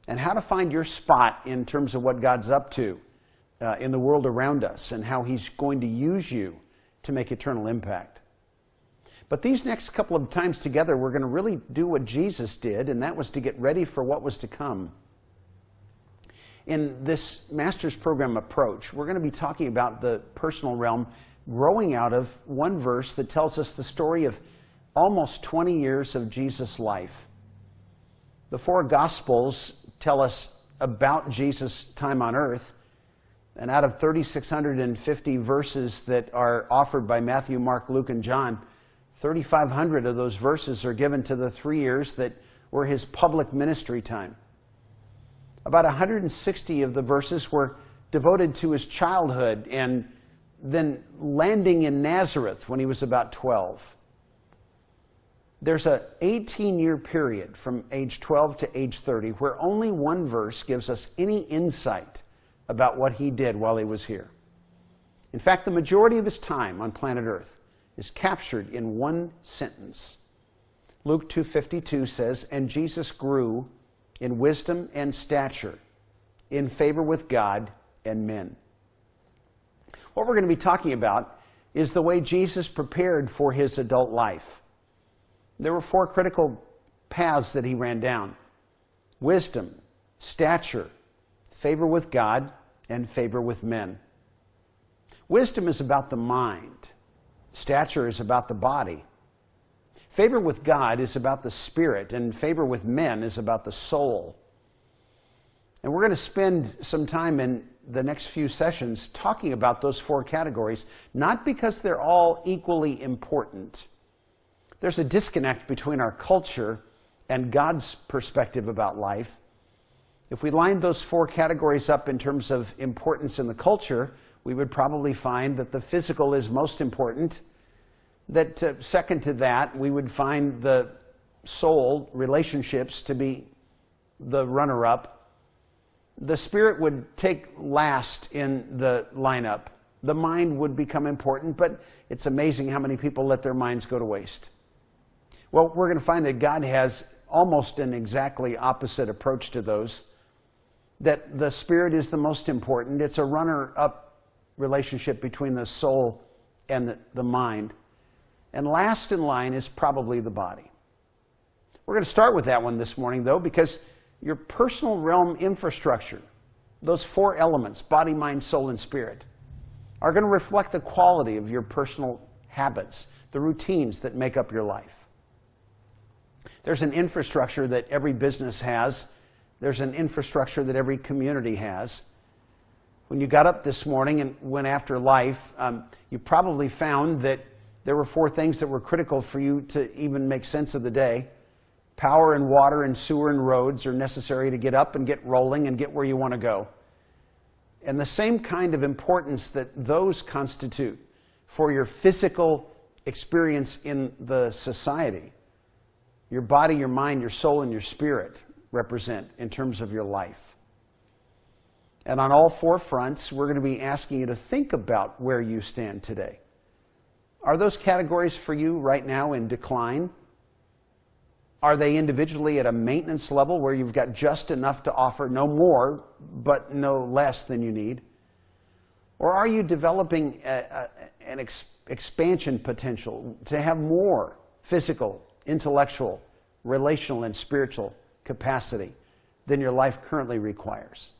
and how to find your spot in terms of what God's up to in the world around us and how He's going to use you to make eternal impact. But these next couple of times together, we're going to really do what Jesus did, and that was to get ready for what was to come. In this Master's Program approach, we're going to be talking about the personal realm, growing out of one verse that tells us the story of almost 20 years of Jesus' life. The four Gospels tell us about Jesus' time on earth, and out of 3,650 verses that are offered by Matthew, Mark, Luke, and John, 3,500 of those verses are given to the 3 years that were His public ministry time. About 160 of the verses were devoted to His childhood and then landing in Nazareth when He was about 12. There's an 18-year period from age 12 to age 30 where only one verse gives us any insight about what He did while He was here. In fact, the majority of His time on planet Earth is captured in one sentence. Luke 2:52 says, "And Jesus grew in wisdom and stature, in favor with God and men." What we're going to be talking about is the way Jesus prepared for His adult life. There were four critical paths that He ran down: wisdom, stature, favor with God, and favor with men. Wisdom is about the mind. Stature is about the body. Favor with God is about the spirit, and favor with men is about the soul. And we're going to spend some time in the next few sessions talking about those four categories, not because they're all equally important. There's a disconnect between our culture and God's perspective about life. If we lined those four categories up in terms of importance in the culture, we would probably find that the physical is most important. That second to that, we would find the soul, relationships, to be the runner-up. The spirit would take last in the lineup. The mind would become important, but it's amazing how many people let their minds go to waste. Well, we're going to find that God has almost an exactly opposite approach to those. That the spirit is the most important. It's a runner-up relationship between the soul and the mind. And last in line is probably the body. We're going to start with that one this morning, though, because your personal realm infrastructure, those four elements, body, mind, soul, and spirit, are going to reflect the quality of your personal habits, the routines that make up your life. There's an infrastructure that every business has. There's an infrastructure that every community has. When you got up this morning and went after life, you probably found that there were four things that were critical for you to even make sense of the day. Power and water and sewer and roads are necessary to get up and get rolling and get where you want to go. And the same kind of importance that those constitute for your physical experience in the society, your body, your mind, your soul, and your spirit represent in terms of your life. And on all four fronts, we're going to be asking you to think about where you stand today. Are those categories for you right now in decline? Are they individually at a maintenance level where you've got just enough to offer, no more, but no less than you need? Or are you developing an expansion potential to have more physical, intellectual, relational, and spiritual capacity than your life currently requires?